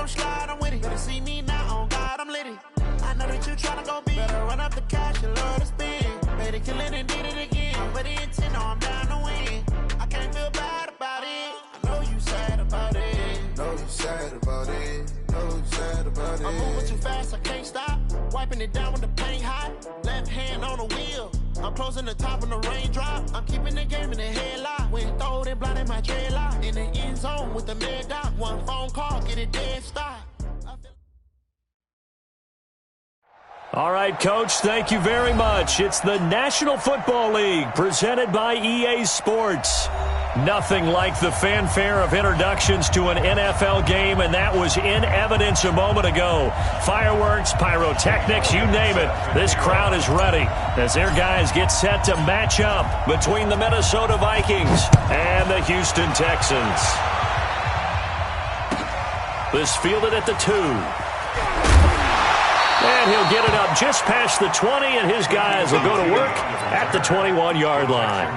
gon' slide, I'm with it. Better see me now, on God, I'm litty. I know that you tryna go big. Better run up the cash, you love to spend. Made it, kill it, and did it again. But the intent, no, I'm down to win. I can't feel bad about it. I know you sad about it. Know you sad about it. Know you sad about it. I'm moving too fast, I can't stop. Wiping it down with the paint hot. Left hand on the wheel. I'm closing the top when the raindrop. I'm keeping the game in the headlock. When throwed and blinded my dreadlock. In the end zone with the mad dot. One phone call, get it dead stop. All right, Coach, thank you very much. It's the National Football League presented by EA Sports. Nothing like the fanfare of introductions to an NFL game, and that was in evidence a moment ago. Fireworks, pyrotechnics, you name it. This crowd is ready as their guys get set to match up between the Minnesota Vikings and the Houston Texans. This fielded at the 2. And he'll get it up just past the 20, and his guys will go to work at the 21-yard line.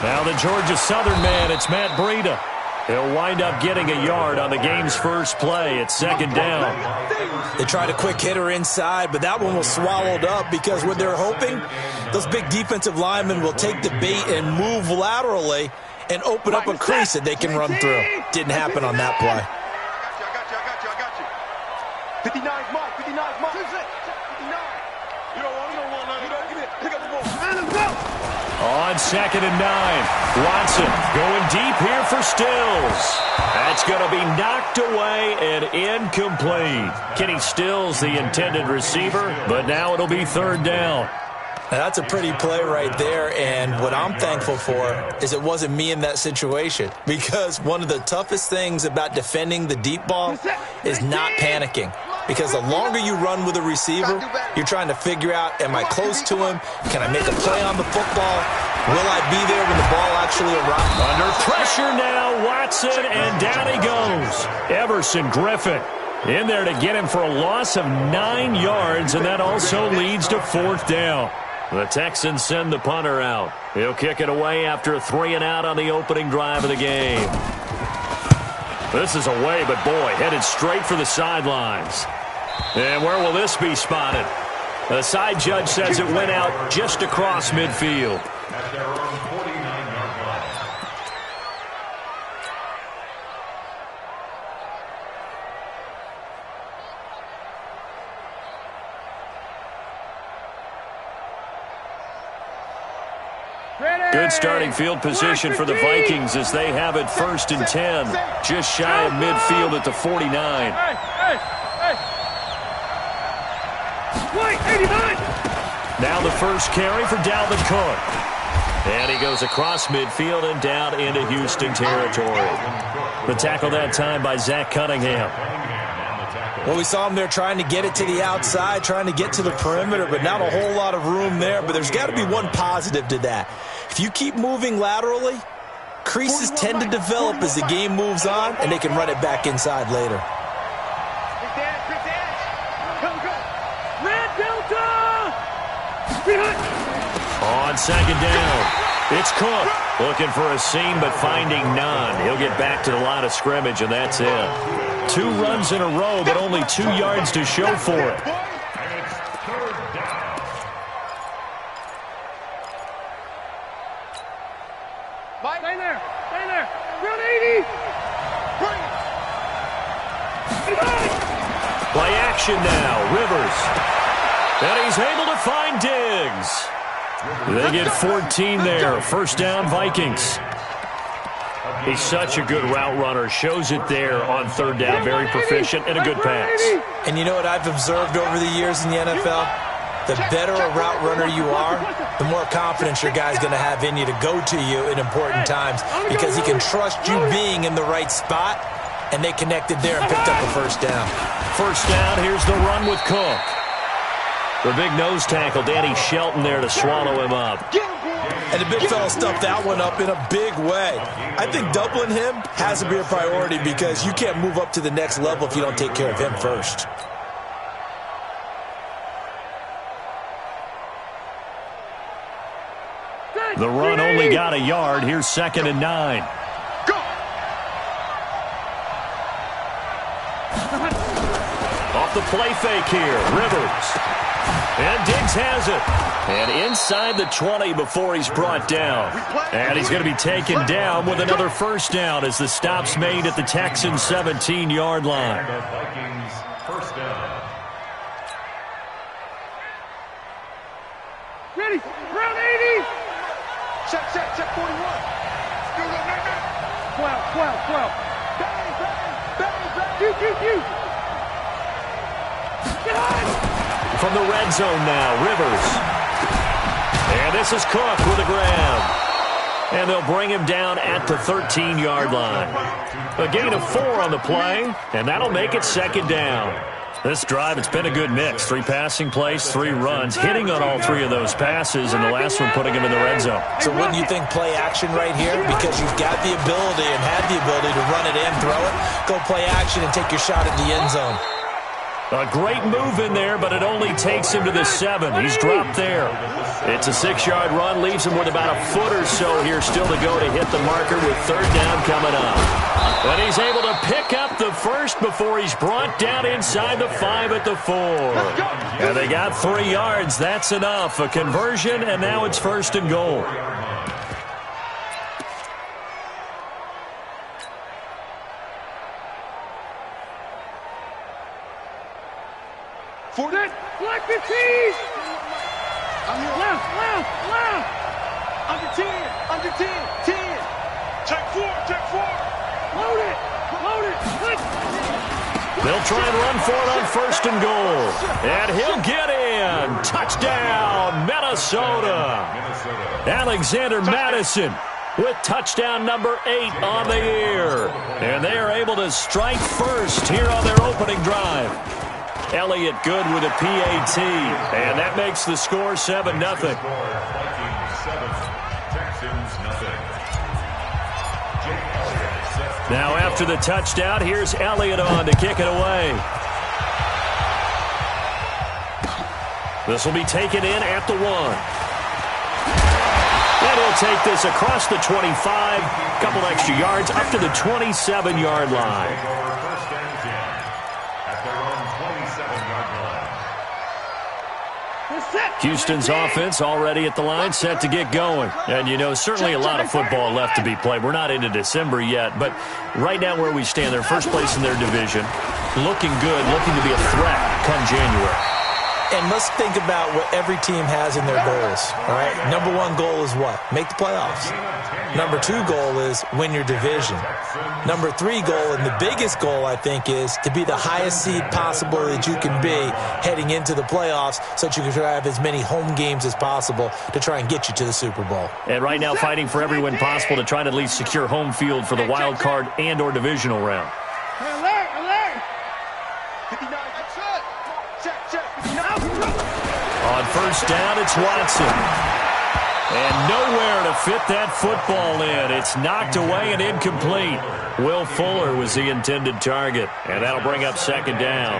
Now the Georgia Southern man, it's Matt Breida. He'll wind up getting a yard on the game's first play. It's second down. They tried a quick hitter inside, but that one was swallowed up because what they're hoping, those big defensive linemen will take the bait and move laterally and open up a crease that they can run through. Didn't happen on that play. I got you. 59's mark, 59's mark. 59. You don't want none. You don't get it. Pick up the ball. Let's go. On 2nd and 9, Watson going deep here for Stills. That's going to be knocked away and incomplete. Kenny Stills, the intended receiver, but now it'll be 3rd down. That's a pretty play right there, and what I'm thankful for is it wasn't me in that situation, because one of the toughest things about defending the deep ball is not panicking. Because the longer you run with a receiver, you're trying to figure out, am I close to him? Can I make a play on the football? Will I be there when the ball actually arrives? Under pressure now, Watson, and down he goes. Everson Griffin in there to get him for a loss of 9 yards, and that also leads to 4th down. The Texans send the punter out. He'll kick it away after a 3-and-out on the opening drive of the game. This is away, but boy, headed straight for the sidelines. And where will this be spotted? The side judge says it went out just across midfield. At their own 49-yard line. Good starting field position for the Vikings as they have it 1st and 10. Just shy of midfield at the 49. Now the first carry for Dalvin Cook. And he goes across midfield and down into Houston territory. The tackle that time by Zach Cunningham. Well, we saw him there trying to get it to the outside, trying to get to the perimeter, but not a whole lot of room there. But there's got to be one positive to that. If you keep moving laterally, creases tend to develop as the game moves on, and they can run it back inside later. On 2nd down, it's Cook looking for a seam but finding none. He'll get back to the line of scrimmage, and that's it. 2 runs in a row, but only 2 yards to show for it. It's 3rd down. Stay there. Stay there. Round 80. Play action now, Rivers. And he's able to find Diggs. They get 14 there. 1st down, Vikings. He's such a good route runner. Shows it there on 3rd down. Very proficient and a good pass. And you know what I've observed over the years in the NFL? The better a route runner you are, the more confidence your guy's going to have in you to go to you in important times, because he can trust you being in the right spot and they connected there and picked up a first down. First down, here's the run with Cook. The big nose tackle, Danny Shelton there to swallow him up. And the big fella stuffed that one up in a big way. I think doubling him has to be a priority because you can't move up to the next level if you don't take care of him first. The run only got a yard. Here's 2nd and 9. Go! Off the play fake here, Rivers. And Diggs has it. And inside the 20 before he's brought down. And he's going to be taken down with another first down as the stop's made at the Texans' 17-yard line. The Vikings first down. Ready, round 80. Check 41. 12. Bang, bang. Get on. From the red zone now, Rivers. And this is Cook with a grab. And they'll bring him down at the 13-yard line. A gain of 4 on the play, and that'll make it 2nd down. This drive, it's been a good mix. 3 passing plays, 3 runs, hitting on all 3 of those passes, and the last one putting him in the red zone. So wouldn't you think play action right here? Because you've got the ability and had the ability to run it in, throw it, go play action and take your shot at the end zone. A great move in there, but it only takes him to the 7. He's dropped there. It's a 6-yard run, leaves him with about a foot or so here still to go to hit the marker with 3rd down coming up. But he's able to pick up the first before he's brought down inside the 5 at the 4. And they got 3 yards. That's enough. A conversion, and now it's 1st and goal. For that, black 15. Left. Under 10. Check 4. Load it. They'll try and run for it on 1st and goal. And he'll get in. Touchdown, Minnesota. Alexander Madison with touchdown number 8 on the year. And they are able to strike first here on their opening drive. Elliott good with a PAT, and that makes the score 7-0. Vikings 7, Texans nothing. Now after the touchdown, here's Elliott on to kick it away. This will be taken in at the 1. And he'll take this across the 25, couple extra yards up to the 27-yard line. Houston's offense already at the line, set to get going. And, you know, certainly a lot of football left to be played. We're not into December yet, but right now where we stand, they're first place in their division, looking good, looking to be a threat come January. And let's think about what every team has in their goals, all right? Number 1 goal is what? Make the playoffs. Number 2 goal is win your division. Number 3 goal, and the biggest goal, I think, is to be the highest seed possible that you can be heading into the playoffs so that you can have as many home games as possible to try and get you to the Super Bowl. And right now fighting for every win possible to try to at least secure home field for the wild card and or divisional round. Alert! 59. Check. On first down, it's Watson. And nowhere to fit that football in. It's knocked away and incomplete. Will Fuller was the intended target, and that'll bring up 2nd down.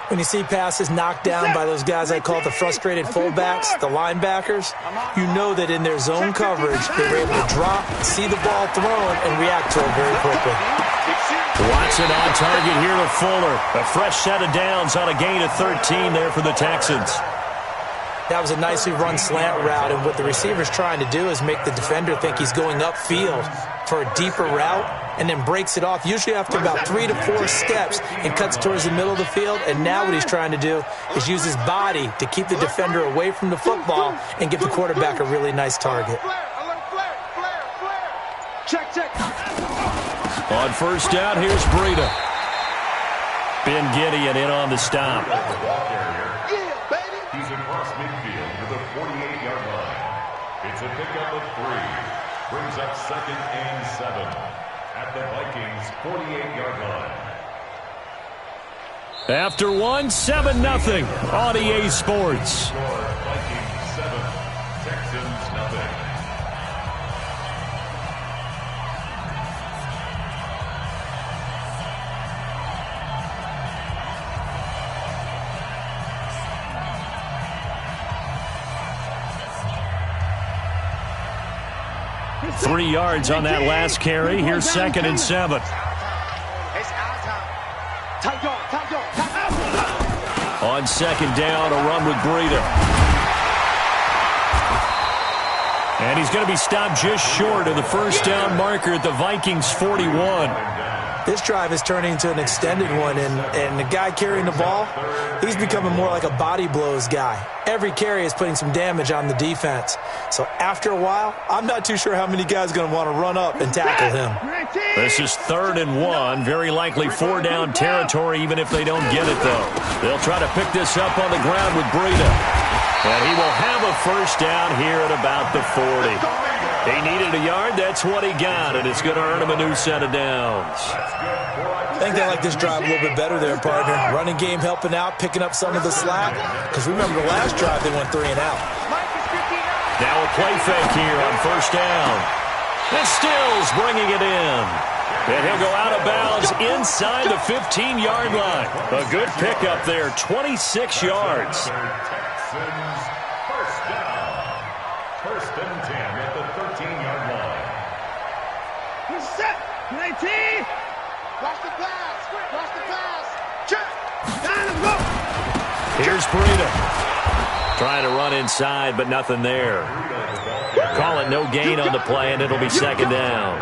When you see passes knocked down by those guys I call the frustrated fullbacks, the linebackers, you know that in their zone coverage, they were able to drop, see the ball thrown, and react to it very quickly. Watson on target here to Fuller. A fresh set of downs on a gain of 13 there for the Texans. That was a nicely run slant route, and what the receiver's trying to do is make the defender think he's going upfield for a deeper route and then breaks it off, usually after about 3 to 4 steps, and cuts towards the middle of the field. And now what he's trying to do is use his body to keep the defender away from the football and give the quarterback a really nice target. Check. On first down, here's Breida. Ben Gideon in on the stop. He's across midfield to the 48-yard line. It's a pickup of 3. Brings up 2nd and 7 at the Vikings 48-yard line. After one, 7-0 on EA Sports. Vikings 7, Texans 0. 3 yards on that last carry. Here's 2nd and 7. On 2nd down, a run with Breida. And he's going to be stopped just short of the first down marker at the Vikings 41. This drive is turning into an extended one, and the guy carrying the ball, he's becoming more like a body blows guy. Every carry is putting some damage on the defense. So after a while, I'm not too sure how many guys are going to want to run up and tackle him. This is 3rd and 1, very likely 4-down territory even if they don't get it, though. They'll try to pick this up on the ground with Breida. And he will have a first down here at about the 40. He needed a yard. That's what he got, and it's going to earn him a new set of downs. I think they like this drive a little bit better there, partner. Running game helping out, picking up some of the slack. Because remember the last drive, they went 3 and out. Now a play fake here on first down. And Stills bringing it in. And he'll go out of bounds inside the 15-yard line. A good pickup there, 26 yards. Texans first down. 1st and 10 at the 13-yard line. Set. 19. Watch the pass. Watch the pass. Check. Down and go. Here's Breida. Trying to run inside, but nothing there. Call it no gain on the play, and it'll be 2nd down.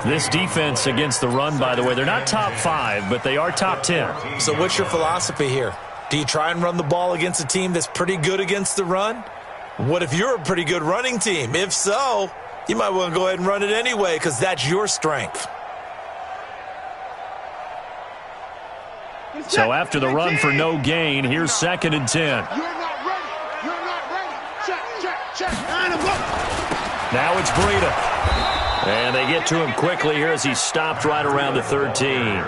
This defense against the run, by the way, they're not top 5, but they are top 10. So what's your philosophy here? Do you try and run the ball against a team that's pretty good against the run? What if you're a pretty good running team? If so, you might want to go ahead and run it anyway because that's your strength. So after the run for no gain, here's 2nd and 10. You're not ready. You're not ready. Check. Now it's Breida. And they get to him quickly here as he's stopped right around the 13.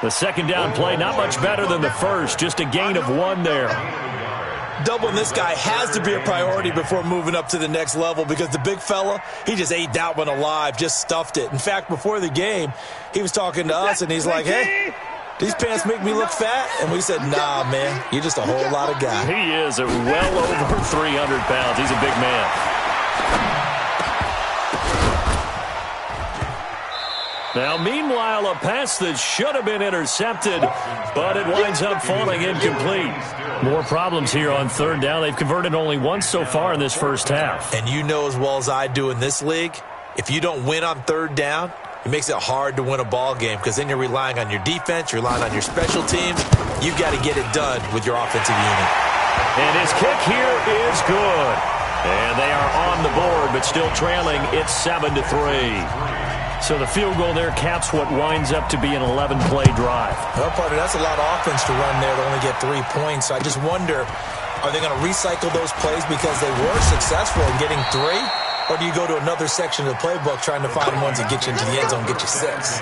The 2nd down play, not much better than the first, just a gain of 1 there. Doubling this guy has to be a priority before moving up to the next level because the big fella, he just ate that one alive, just stuffed it. In fact, before the game, he was talking to us, and he's like, hey, these pants make me look fat? And we said, nah, man, you're just a whole lot of guy. He is at well over 300 pounds. He's a big man. Now, meanwhile, a pass that should have been intercepted, but it winds up falling incomplete. More problems here on 3rd down. They've converted only once so far in this first half. And you know as well as I do in this league, if you don't win on 3rd down, it makes it hard to win a ball game because then you're relying on your defense, you're relying on your special teams. You've got to get it done with your offensive unit. And his kick here is good. And they are on the board, but still trailing. It's 7-3. So the field goal there caps what winds up to be an 11-play drive. Well, partner, that's a lot of offense to run there to only get 3 points. So I just wonder, are they going to recycle those plays because they were successful in getting 3? Or do you go to another section of the playbook trying to find ones that get you into the end zone, get you 6?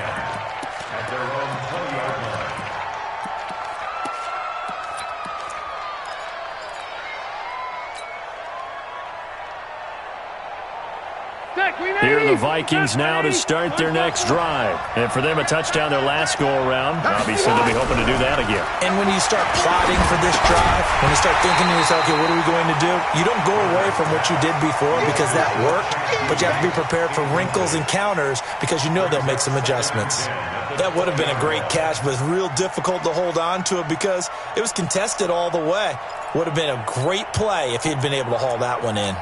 Here are the Vikings now to start their next drive. And for them, a touchdown their last go-around. Obviously, they'll be hoping to do that again. And when you start plotting for this drive, when you start thinking to yourself, okay, what are we going to do? You don't go away from what you did before because that worked, but you have to be prepared for wrinkles and counters because you know they'll make some adjustments. That would have been a great catch, but it's real difficult to hold on to it because it was contested all the way. Would have been a great play if he'd been able to haul that one in.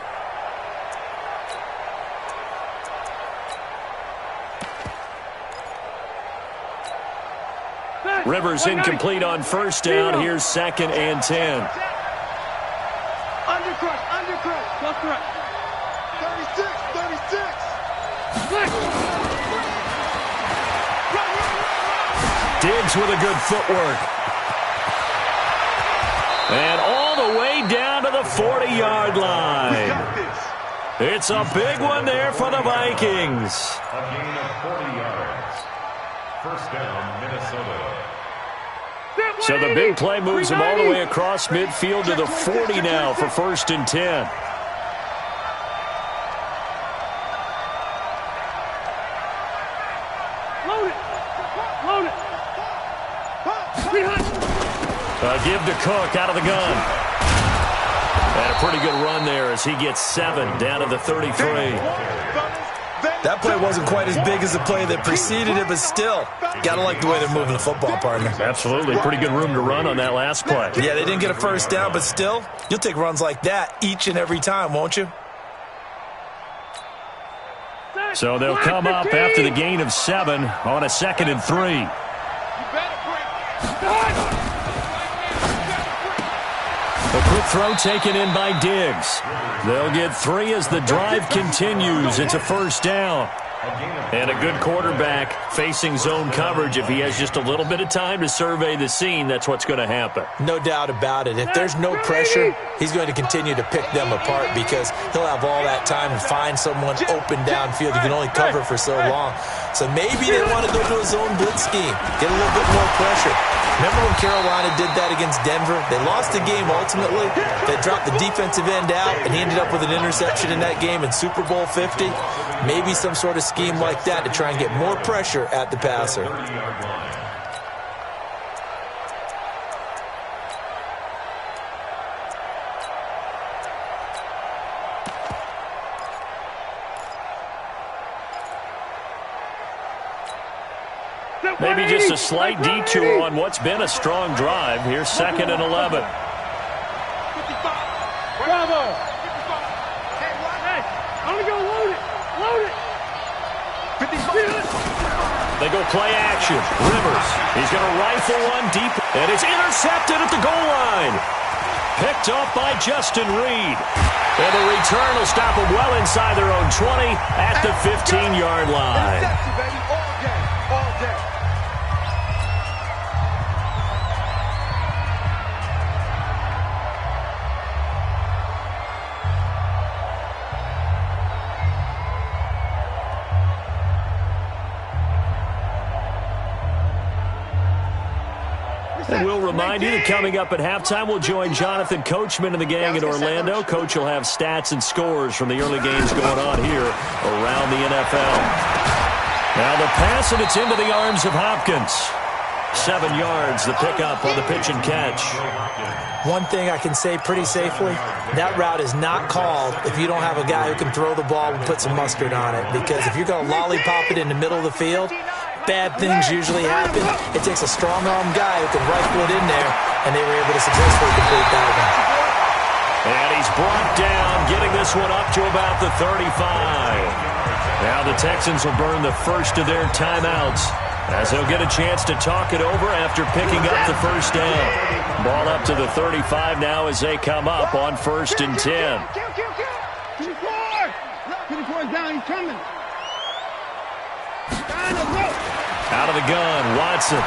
Rivers incomplete on first down. Here's 2nd and 10. Undercut. Close correct. 36. Diggs with a good footwork. And all the way down to the 40-yard line. It's a big one there for the Vikings. A gain of 40 yards. First down, Minnesota. So the big play moves him all the way across midfield to the 40 now for 1st and 10. A give to Cook out of the gun. And a pretty good run there as he gets 7 down to the 33. That play wasn't quite as big as the play that preceded it, but still, got to like the way they're moving the football, partner. Absolutely. Pretty good room to run on that last play. Yeah, they didn't get a first down, but still, you'll take runs like that each and every time, won't you? So they'll come up after the gain of 7 on a 2nd and 3. A quick throw taken in by Diggs. They'll get 3 as the drive continues. It's a first down. And a good quarterback facing zone coverage. If he has just a little bit of time to survey the scene, that's what's going to happen. No doubt about it. If there's no pressure, he's going to continue to pick them apart because he'll have all that time to find someone open downfield. You can only cover for so long. So maybe they want to go to a zone blitz scheme, get a little bit more pressure. Remember when Carolina did that against Denver? They lost the game ultimately. They dropped the defensive end out, and he ended up with an interception in that game in Super Bowl 50. Maybe some sort of scheme like that to try and get more pressure at the passer. Maybe just a slight detour on what's been a strong drive. Here's 2nd and 11. Bravo! Hey, I'm going to go load it! Load it! They go play action. Rivers, he's going to rifle one deep, and it's intercepted at the goal line. Picked off by Justin Reed. And the return will stop them well inside their own 20 at the 15-yard line. All day, all day. And we'll remind you that coming up at halftime, we'll join Jonathan Coachman and the gang in Orlando. Coach will have stats and scores from the early games going on here around the NFL. Now the pass, and it's into the arms of Hopkins. 7 yards, the pickup on the pitch and catch. One thing I can say pretty safely, that route is not called if you don't have a guy who can throw the ball and put some mustard on it. Because if you're going to lollipop it in the middle of the field, bad things usually happen. It takes a strong-arm guy who can rifle it in there, and they were able to successfully complete that one. And he's brought down, getting this one up to about the 35. Now the Texans will burn the first of their timeouts as they'll get a chance to talk it over after picking up the first down. Ball up to the 35 now as they come up on 1st and 10. 24 is down, he's coming. Out of the gun, Watson.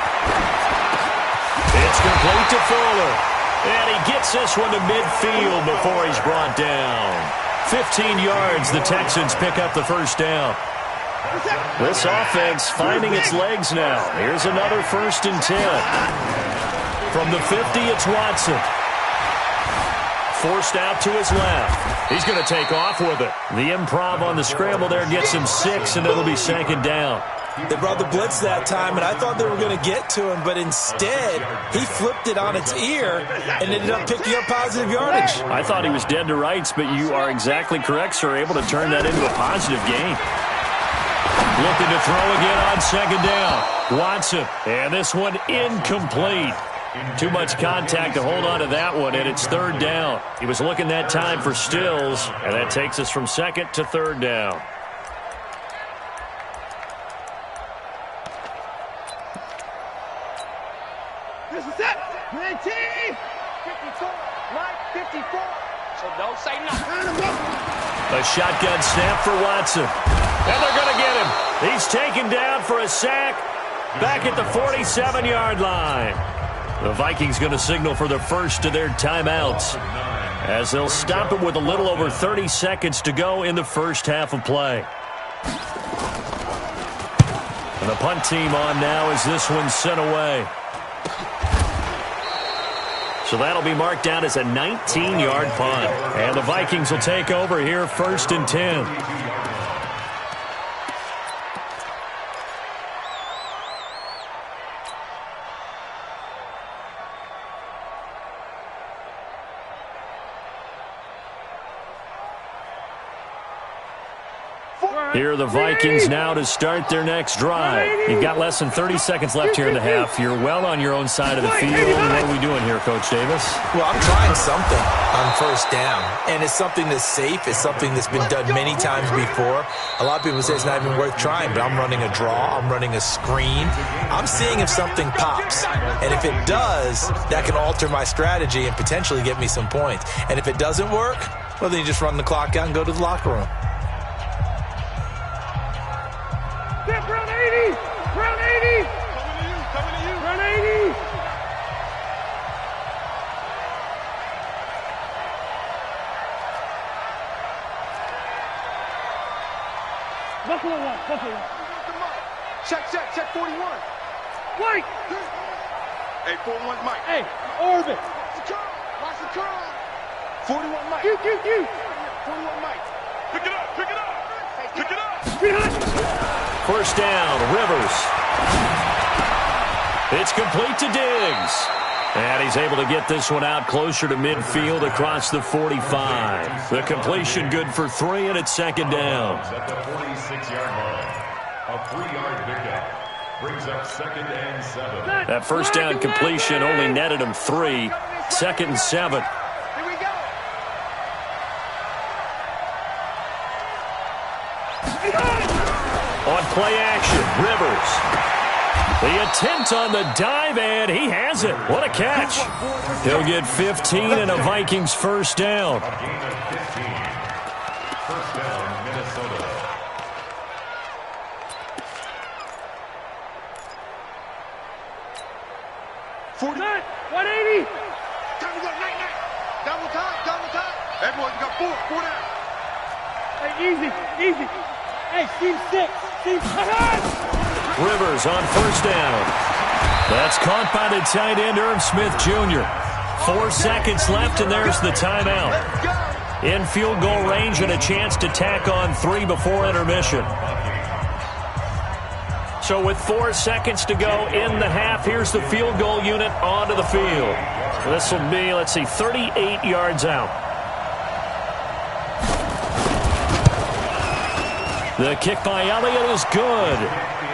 It's complete to Fuller. And he gets this one to midfield before he's brought down. 15 yards, the Texans pick up the first down. This offense finding its legs now. Here's another 1st and 10. From the 50, it's Watson. Forced out to his left. He's going to take off with it. The improv on the scramble there gets him 6, and it'll be 2nd down. They brought the blitz that time, and I thought they were going to get to him, but instead, he flipped it on its ear and ended up picking up positive yardage. I thought he was dead to rights, but you are exactly correct, sir. Able to turn that into a positive gain. Looking to throw again on 2nd down. Watson, and this one incomplete. Too much contact to hold on to that one, and it's 3rd down. He was looking that time for Stills, and that takes us from 2nd to 3rd down. This is it! 19! 54, Mike, 54. So don't say nothing. A shotgun snap for Watson. And they're going to get him. He's taken down for a sack back at the 47-yard line. The Vikings going to signal for the first of their timeouts as they'll stop it with a little over 30 seconds to go in the first half of play. And the punt team on now as this one's sent away. So that'll be marked down as a 19-yard punt. And the Vikings will take over here, 1st and 10. Here are the Vikings now to start their next drive. You've got less than 30 seconds left here in the half. You're well on your own side of the field. What are we doing here, Coach Davis? Well, I'm trying something on 1st down, and it's something that's safe. It's something that's been done many times before. A lot of people say it's not even worth trying, but I'm running a draw. I'm running a screen. I'm seeing if something pops, and if it does, that can alter my strategy and potentially get me some points. And if it doesn't work, well, then you just run the clock out and go to the locker room. Round 80! Round 80! Coming to you! Round 80! Buffalo one. Check 41. Mike! Hey, 41's Mike. Hey, orbit. Watch the curl. 41 Mike. You. 41 Mike. Pick it up. Pick it up. First down, Rivers. It's complete to Diggs. And he's able to get this one out closer to midfield across the 45. The completion good for 3, and it's 2nd down. At the 46-yard line, a 3-yard pickup brings up 2nd and 7. That first down completion only netted him 3. 2nd and 7. On play action, Rivers. The attempt on the dive, and he has it. What a catch. He'll get 15 and a Vikings first down. A gain of 15. First down, Minnesota. Nine, 180. Time to go, night. Double time. Everyone, you got 4 down. Hey, easy. Hey, team 6. Rivers on first down. That's caught by the tight end, Irv Smith Jr. 4 seconds left, and there's the timeout. In field goal range and a chance to tack on 3 before intermission. So with 4 seconds to go in the half, here's the field goal unit onto the field. This will be, 38 yards out. The kick by Elliott is good.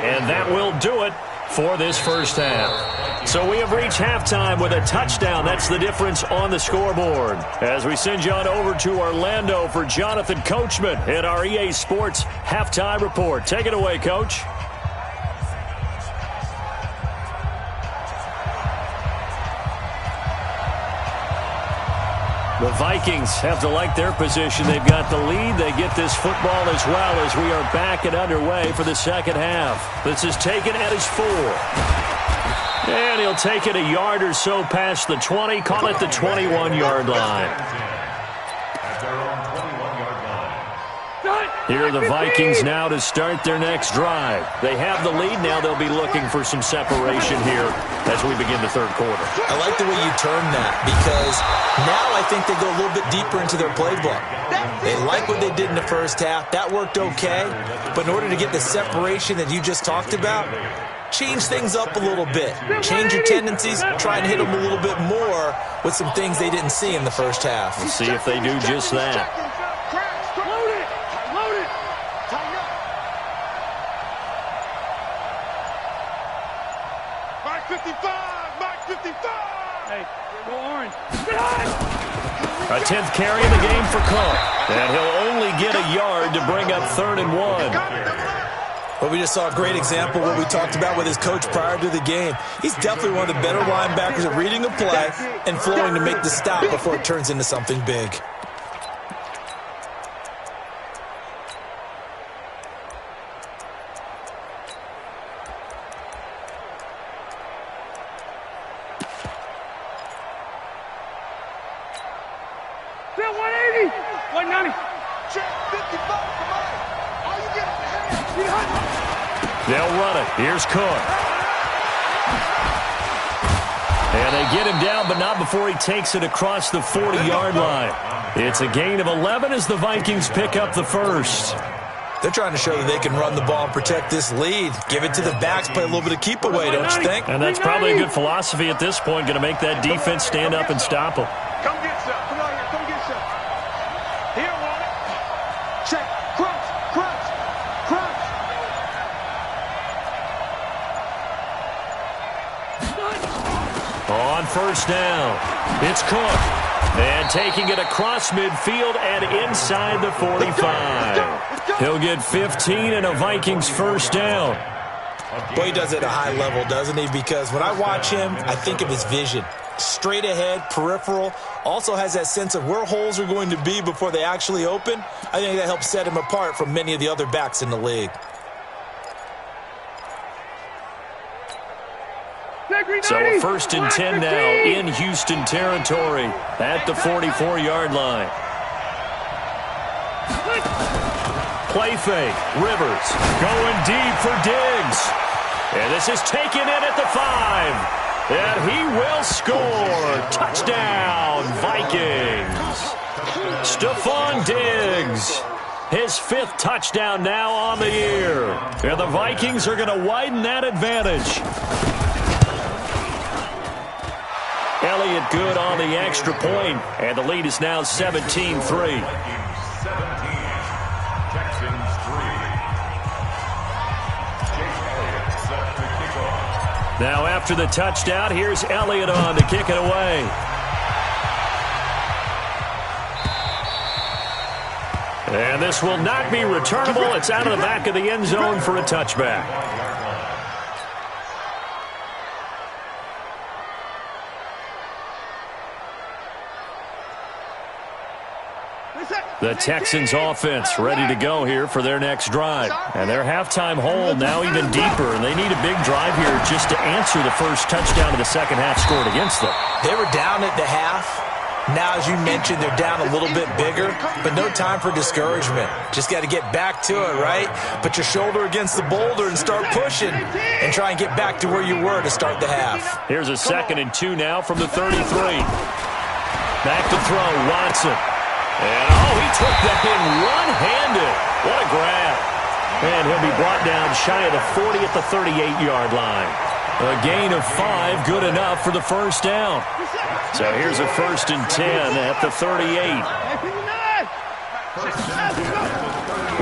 And that will do it for this first half. So we have reached halftime with a touchdown. That's the difference on the scoreboard. As we send you on over to Orlando for Jonathan Coachman in our EA Sports Halftime Report. Take it away, Coach. The Vikings have to like their position. They've got the lead. They get this football as well as we are back and underway for the second half. This is taken at his 4. And he'll take it a yard or so past the 20. Call it the 21-yard line. At their own 21-yard line. Here are the Vikings now to start their next drive. They have the lead. Now they'll be looking for some separation here as we begin the third quarter. I like the way you term that, because now I think they go a little bit deeper into their playbook. They like what they did in the first half. That worked okay. But in order to get the separation that you just talked about, change things up a little bit. Change your tendencies. Try and hit them a little bit more with some things they didn't see in the first half. We'll see if they do just that. Load it. Mike 55. Hey, go orange. A 10th carry in the game for Cook. And he'll only get a yard to bring up 3rd and 1. Well, we just saw a great example of what we talked about with his coach prior to the game. He's definitely one of the better linebackers at reading a play and flowing to make the stop before it turns into something big. Still 180. 190. Check 55 for Mike. All you get is the hand. They'll run it. Here's Cook. And they get him down, but not before he takes it across the 40-yard line. It's a gain of 11 as the Vikings pick up the first. They're trying to show that they can run the ball and protect this lead. Give it to the backs, play a little bit of keep away, don't you think? And that's probably a good philosophy at this point, going to make that defense stand up and stop them. Come get some. Come on here. Come get some. Here, one. Check. Crunch. Crunch. Crunch. On first down, it's Cook. And taking it across midfield and inside the 45. He'll get 15 and a Vikings first down. Boy, he does it at a high level, doesn't he? Because when I watch him, I think of his vision. Straight ahead, peripheral. Also has that sense of where holes are going to be before they actually open. I think that helps set him apart from many of the other backs in the league. So a first and 10 now in Houston territory at the 44-yard line. Play fake. Rivers going deep for Diggs. And this is taken in at the 5. And he will score. Touchdown, Vikings. Stephon Diggs. His 5th touchdown now on the year. And the Vikings are going to widen that advantage. Elliott good on the extra point, and the lead is now 17-3. Texans 3. Now after the touchdown, here's Elliott on to kick it away. And this will not be returnable. It's out of the back of the end zone for a touchback. The Texans offense ready to go here for their next drive. And their halftime hole now even deeper, and they need a big drive here just to answer the first touchdown of the second half scored against them. They were down at the half. Now, as you mentioned, they're down a little bit bigger, but no time for discouragement. Just got to get back to it, right? Put your shoulder against the boulder and start pushing and try and get back to where you were to start the half. Here's a 2nd and 2 now from the 33. Back to throw, Watson. And, he took that in one-handed. What a grab. And he'll be brought down shy of the 40 at the 38-yard line. A gain of 5, good enough for the first down. So here's a 1st and 10 at the 38.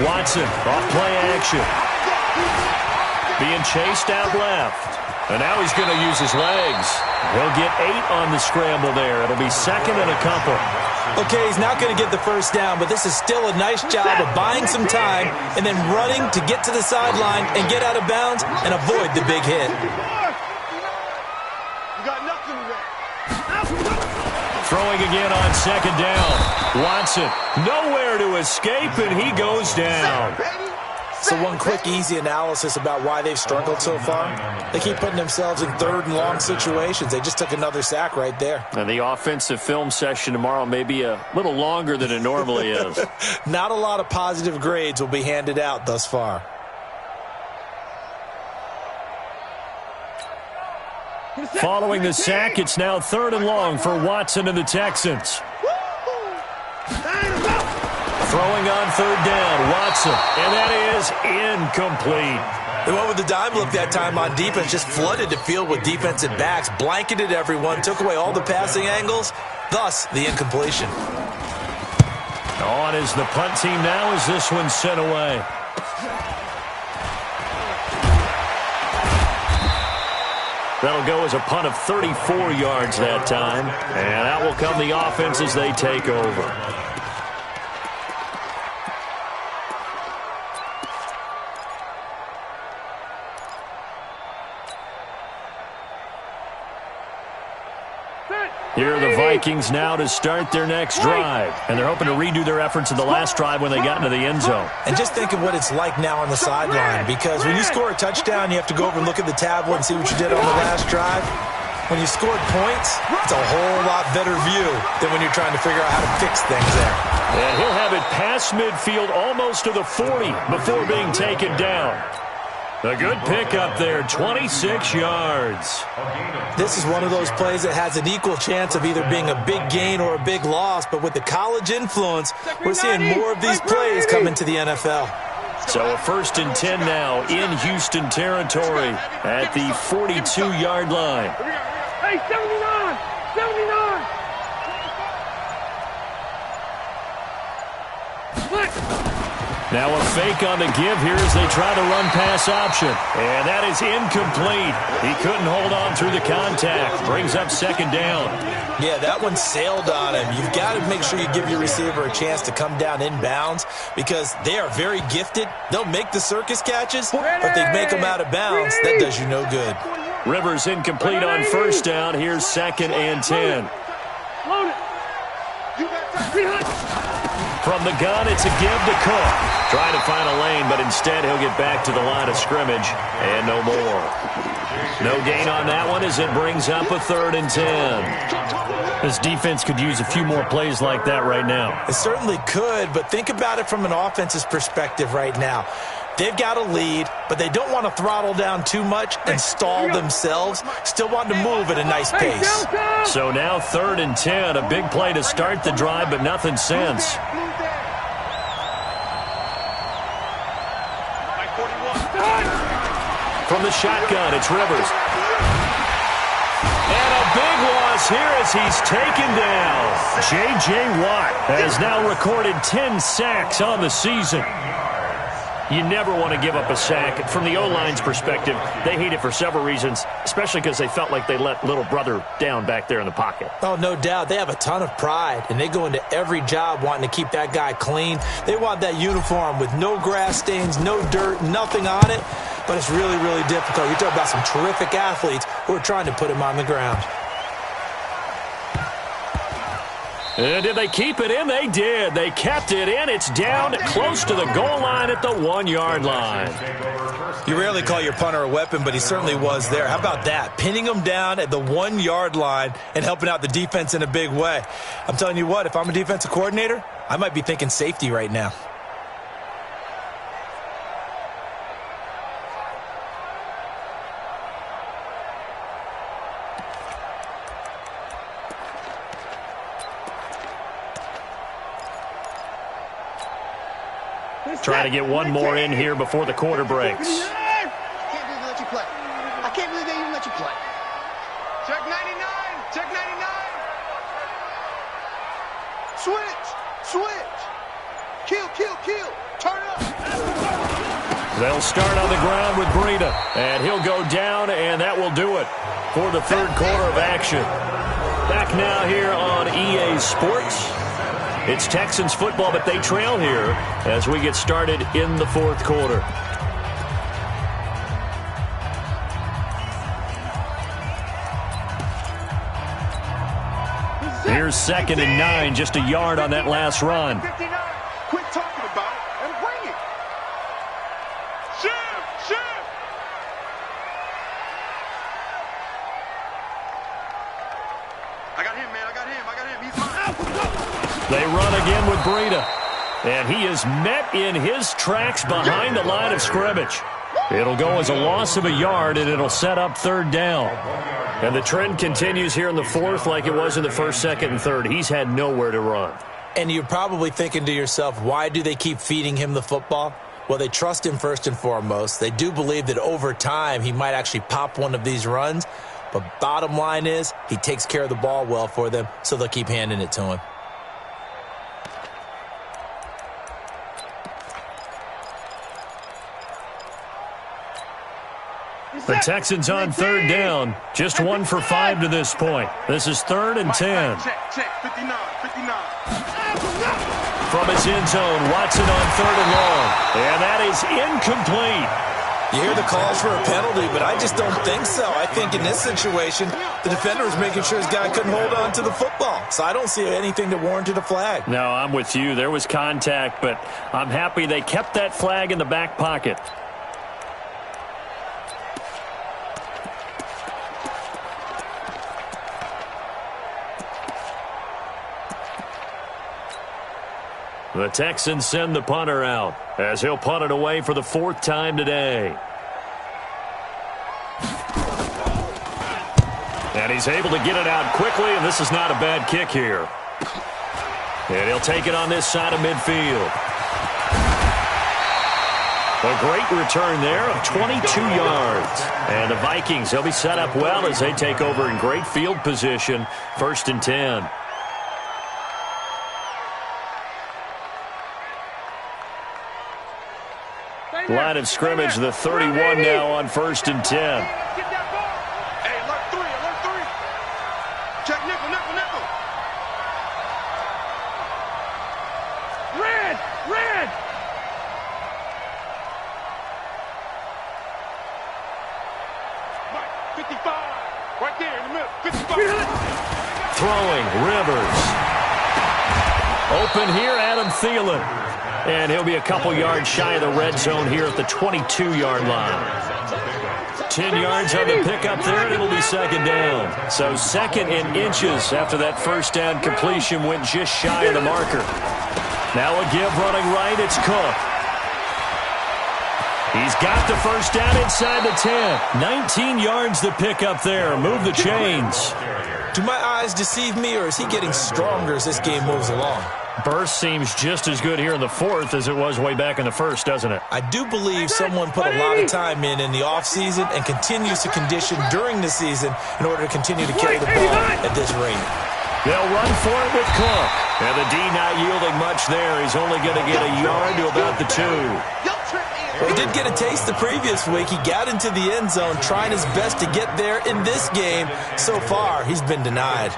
Watson, off play action. Being chased out left. And now he's going to use his legs. He'll get 8 on the scramble there. It'll be 2nd and a couple. Okay, he's not going to get the first down, but this is still a nice job of buying some time and then running to get to the sideline and get out of bounds and avoid the big hit. You got nothing there. Throwing again on 2nd down. Watson, nowhere to escape, and he goes down. So one quick, easy analysis about why they've struggled so far. They keep putting themselves in 3rd and long situations. They just took another sack right there. And the offensive film session tomorrow may be a little longer than it normally is. Not a lot of positive grades will be handed out thus far. Following the sack, it's now 3rd and long for Watson and the Texans. Throwing on 3rd down, Watson, and that is incomplete. They went with the dime look that time on defense, just flooded the field with defensive backs, blanketed everyone, took away all the passing angles, thus the incompletion. On is the punt team now as this one's sent away. That'll go as a punt of 34 yards that time, and out will come the offense as they take over. Here are the Vikings now to start their next drive. And they're hoping to redo their efforts in the last drive when they got into the end zone. And just think of what it's like now on the sideline, because when you score a touchdown, you have to go over and look at the tablet and see what you did on the last drive. When you scored points, it's a whole lot better view than when you're trying to figure out how to fix things there. And he'll have it past midfield almost to the 40 before being taken down. A good pickup there, 26 yards. This is one of those plays that has an equal chance of either being a big gain or a big loss, but with the college influence, we're seeing more of these plays come into the NFL. So a 1st and 10 now in Houston territory at the 42-yard line. Hey, 79! 79! Now a fake on the give here as they try to run pass option. And that is incomplete. He couldn't hold on through the contact. Brings up 2nd down. Yeah, that one sailed on him. You've got to make sure you give your receiver a chance to come down inbounds because they are very gifted. They'll make the circus catches, but if they make them out of bounds, that does you no good. Rivers incomplete on 1st down. Here's 2nd and 10. From the gun, it's a give to Cook. Trying to find a lane, but instead he'll get back to the line of scrimmage and no more. No gain on that one as it brings up a 3rd and 10. This defense could use a few more plays like that right now. It certainly could, but think about it from an offense's perspective right now. They've got a lead, but they don't want to throttle down too much and stall themselves. Still want to move at a nice pace. So now 3rd and 10, a big play to start the drive, but nothing since. From the shotgun, it's Rivers. And a big loss here as he's taken down. J.J. Watt has now recorded 10 sacks on the season. You never want to give up a sack. From the O-line's perspective, they hate it for several reasons, especially because they felt like they let little brother down back there in the pocket. Oh, no doubt. They have a ton of pride, and they go into every job wanting to keep that guy clean. They want that uniform with no grass stains, no dirt, nothing on it. But it's really, really difficult. You're talking about some terrific athletes who are trying to put him on the ground. And did they keep it in? They did. They kept it in. It's down close to the goal line at the 1-yard line. You rarely call your punter a weapon, but he certainly was there. How about that? Pinning him down at the 1-yard line and helping out the defense in a big way. I'm telling you what, if I'm a defensive coordinator, I might be thinking safety right now. Trying to get one more in here before the quarter breaks. I can't believe they let you play. I can't believe they even let you play. Check 99. Check 99. Switch. Switch. Kill, kill, kill. Turn up. They'll start on the ground with Breida. And he'll go down, and that will do it for the 3rd quarter of action. Back now here on EA Sports. It's Texans football, but they trail here as we get started in the 4th quarter. Here's 2nd and 9, just a yard on that last run. 59. Quit talking about it and bring it. Shift. I got him, man. I got him. He's mine. They run again with Breida. And he is met in his tracks behind the line of scrimmage. It'll go as a loss of a yard, and it'll set up 3rd down. And the trend continues here in the 4th like it was in the 1st, 2nd, and 3rd. He's had nowhere to run. And you're probably thinking to yourself, why do they keep feeding him the football? Well, they trust him first and foremost. They do believe that over time he might actually pop one of these runs. But bottom line is he takes care of the ball well for them, so they'll keep handing it to him. The Texans on 3rd down. Just 1 for 5 to this point. This is 3rd and 10. Check. 59. From his end zone, Watson on 3rd and long. And that is incomplete. You hear the calls for a penalty, but I just don't think so. I think in this situation, the defender was making sure his guy couldn't hold on to the football. So I don't see anything that warranted a flag. No, I'm with you. There was contact, but I'm happy they kept that flag in the back pocket. The Texans send the punter out as he'll punt it away for the 4th time today. And he's able to get it out quickly, and this is not a bad kick here. And he'll take it on this side of midfield. A great return there of 22 yards. And the Vikings, they'll be set up well as they take over in great field position. 1st and 10. Line of scrimmage, the 31 now on 1st and 10. Hey, alert 3, alert 3. Check nickel, nickel, nickel. Red, red. Mike, 55. Right there in the middle. 55. Throwing, Rivers. Open here, Adam Thielen. And he'll be a couple yards shy of the red zone here at the 22-yard line. 10 yards on the pickup there, and it'll be 2nd down. So 2nd in inches after that 1st down completion went just shy of the marker. Now a give running right, it's Cook. He's got the 1st down inside the 10. 19 yards the pickup there. Move the chains. Do my eyes deceive me, or is he getting stronger as this game moves along? Burst seems just as good here in the 4th as it was way back in the 1st, doesn't it? I do believe someone put a lot of time in the offseason and continues to condition during the season in order to continue to carry the ball at this rate. They'll run for it with Cook. And the D not yielding much there. He's only going to get a yard to about the 2. Well, he did get a taste the previous week. He got into the end zone trying his best to get there in this game. So far, he's been denied.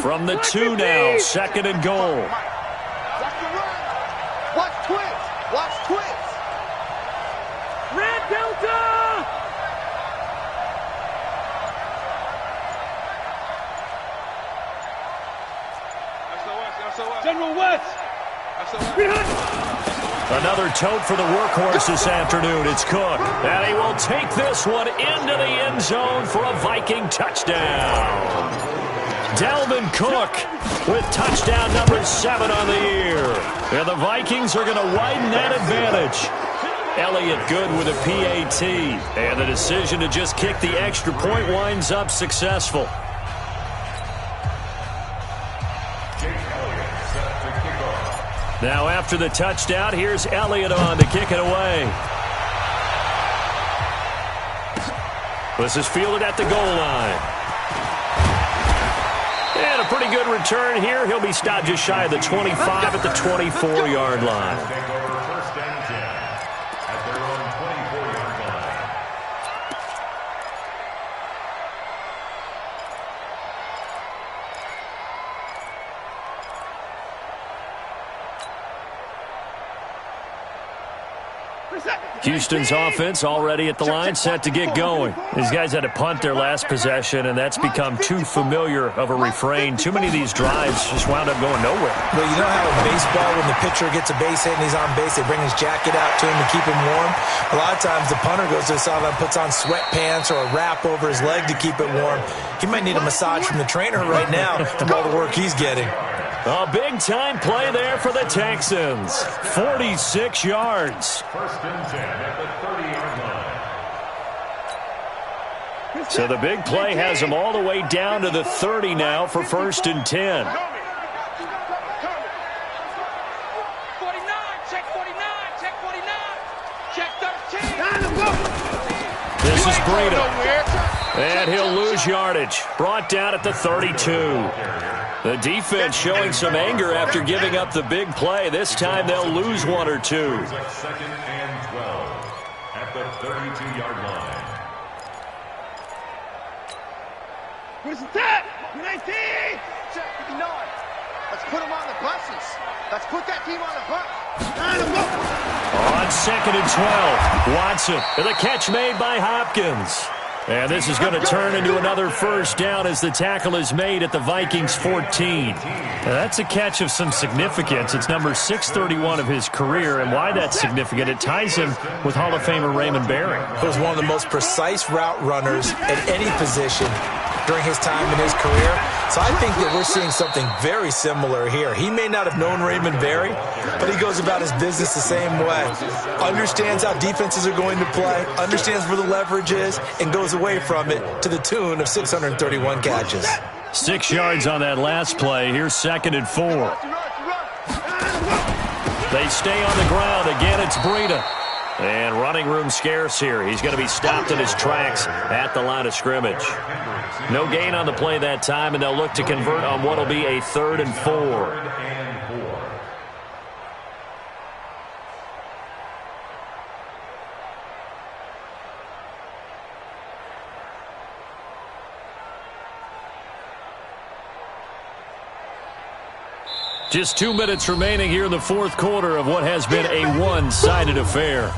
From the 2 now, 2nd and goal. Watch the run. Watch twins. Watch twins. Red Delta. SOS. General West. Another tote for the workhorse this afternoon. It's Cook. And he will take this one into the end zone for a Viking touchdown. Dalvin Cook with touchdown number 7 on the year. And the Vikings are going to widen that advantage. Elliott good with a PAT. And the decision to just kick the extra point winds up successful. Now after the touchdown, here's Elliott on to kick it away. This is fielded at the goal line. And a pretty good return here. He'll be stopped just shy of the 25 at the 24-yard line. First and 10 at their own 24-yard line. Houston's offense already at the line, set to get going. These guys had to punt their last possession, and that's become too familiar of a refrain. Too many of these drives just wound up going nowhere. Well, you know how in baseball, when the pitcher gets a base hit and he's on base, they bring his jacket out to him to keep him warm? A lot of times the punter goes to the sideline, puts on sweatpants or a wrap over his leg to keep it warm. He might need a massage from the trainer right now from all the work he's getting. A big-time play there for the Texans. 46 yards. First and 10 at the 30-yard line. So the big play has them all the way down to the 30 now for 1st and 10. 49, check 49, check 49, check 13. This is Breida. And he'll lose yardage. Brought down at the 32. The defense showing some anger after giving up the big play. This time they'll lose 1 or 2. 2nd and 12 at the 32-yard line. Where's the tap? 19. Check 59. Let's put them on the buses. Let's put that team on the bus. On 2nd and 12, Watson with a catch made by Hopkins. And this is going to turn into another 1st down as the tackle is made at the Vikings 14. Now that's a catch of some significance. It's number 631 of his career, and why that's significant, it ties him with Hall of Famer Raymond Berry. He was one of the most precise route runners at any position during his time in his career. So I think that we're seeing something very similar here. He may not have known Raymond Berry, but he goes about his business the same way. Understands how defenses are going to play, understands where the leverage is, and goes away from it to the tune of 631 catches. 6 yards on that last play. Here's 2nd and 4. They stay on the ground. Again, it's Breida. And running room scarce here. He's going to be stopped in his tracks at the line of scrimmage. No gain on the play that time, and they'll look to convert on what will be a 3rd and 4. Just 2 minutes remaining here in the 4th quarter of what has been a one-sided affair.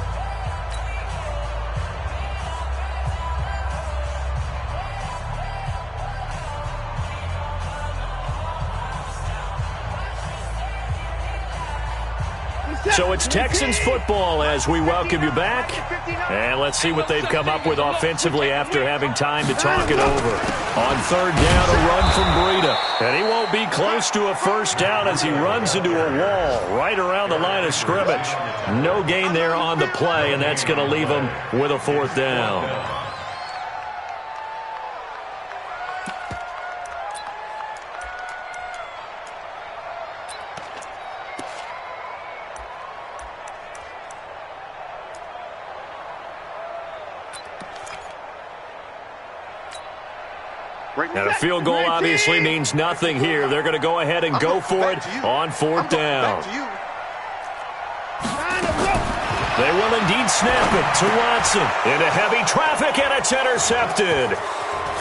So it's Texans football as we welcome you back. And let's see what they've come up with offensively after having time to talk it over. On 3rd down, a run from Breida. And he won't be close to a 1st down as he runs into a wall right around the line of scrimmage. No gain there on the play, and that's going to leave him with a 4th down. And a field goal obviously means nothing here. They're going to go ahead and go for it on 4th down. They will indeed snap it to Watson. Into heavy traffic, and it's intercepted.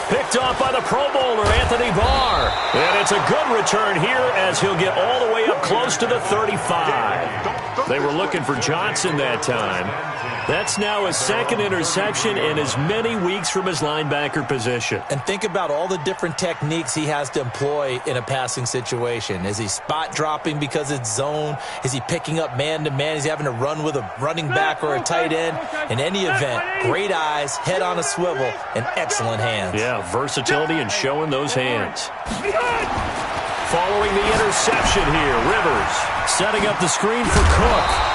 Picked off by the Pro Bowler, Anthony Barr. And it's a good return here as he'll get all the way up close to the 35. They were looking for Johnson that time. That's now his 2nd interception in as many weeks from his linebacker position. And think about all the different techniques he has to employ in a passing situation. Is he spot dropping because it's zone? Is he picking up man-to-man? Is he having to run with a running back or a tight end? In any event, great eyes, head on a swivel, and excellent hands. Yeah, versatility and showing those hands. Following the interception here, Rivers setting up the screen for Cook.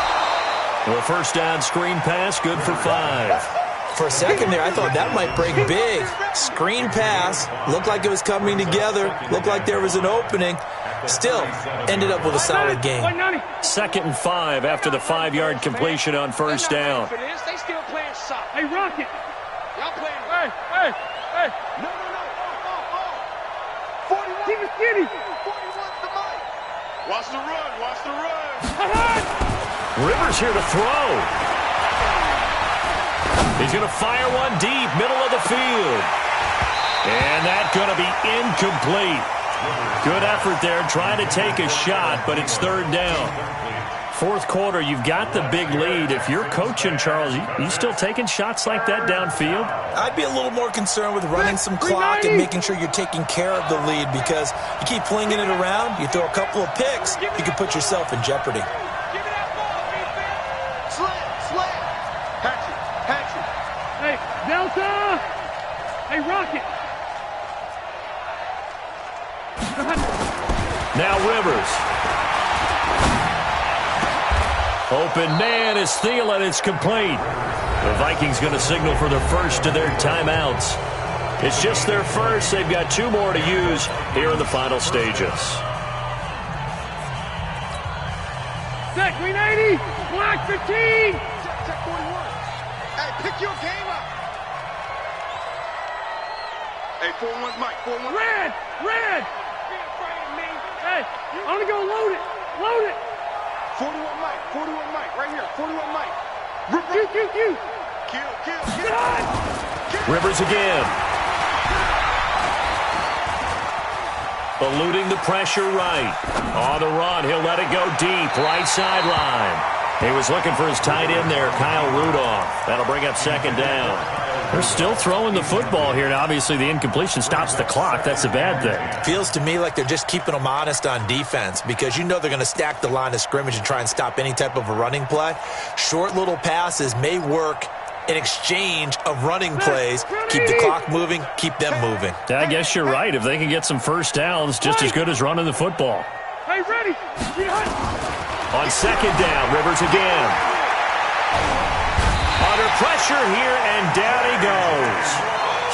Well, 1st down screen pass, good for 5. For a second there, I thought that might break big. Screen pass, looked like it was coming together, looked like there was an opening. Still, ended up with a solid game. 2nd and 5 after the 5-yard completion on 1st down. They still playing soft. Hey, Rocket. Y'all playing. Hey. No. 41. Keep it skinny. 41's the mic. Watch the run. Rivers here to throw. He's going to fire one deep, middle of the field. And that's going to be incomplete. Good effort there, trying to take a shot, but it's 3rd down. 4th quarter, you've got the big lead. If you're coaching, Charles, you still taking shots like that downfield? I'd be a little more concerned with running some clock and making sure you're taking care of the lead, because you keep flinging it around, you throw a couple of picks, you can put yourself in jeopardy. Hey, Delta! Hey, Rocket! Now Rivers. Open man is Thielen. It's complete. The Vikings going to signal for their first of their timeouts. It's just their first. They've got 2 more to use here in the final stages. Set, Green 80! Black 15! Check 41. Hey, pick your game up. Hey, 41's Mike. 41. Red! Be afraid of me. Hey, I'm gonna go load it. 41 Mike. Right here. 41 Mike. Kill. Rivers again. Eluding the pressure right. On the run, he'll let it go deep. Right sideline. He was looking for his tight end there, Kyle Rudolph. That'll bring up 2nd down. They're still throwing the football here, and obviously the incompletion stops the clock. That's a bad thing. Feels to me like they're just keeping them honest on defense, because you know they're going to stack the line of scrimmage and try and stop any type of a running play. Short little passes may work an exchange of running plays. Keep the clock moving, keep them moving. I guess you're right. If they can get some first downs, just as good as running the football. Hey, ready. On second down, Rivers again. Under pressure here, and down he goes.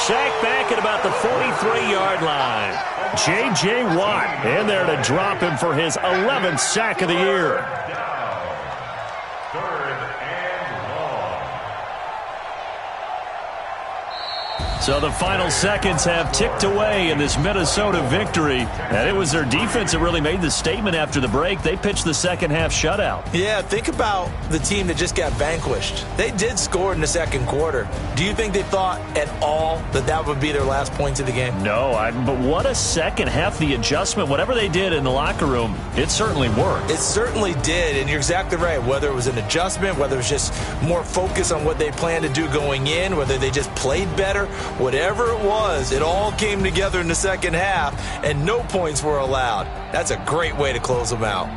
Sacked back at about the 43-yard line. J.J. Watt in there to drop him for his 11th sack of the year. So the final seconds have ticked away in this Minnesota victory. And it was their defense that really made the statement after the break. They pitched the second half shutout. Yeah, think about the team that just got vanquished. They did score in the second quarter. Do you think they thought at all that that would be their last points of the game? No, but what a second half. The adjustment, whatever they did in the locker room, it certainly worked. It certainly did, and you're exactly right. Whether it was an adjustment, whether it was just more focus on what they planned to do going in, whether they just played better, whatever it was, it all came together in the second half, and no points were allowed. That's a great way to close them out.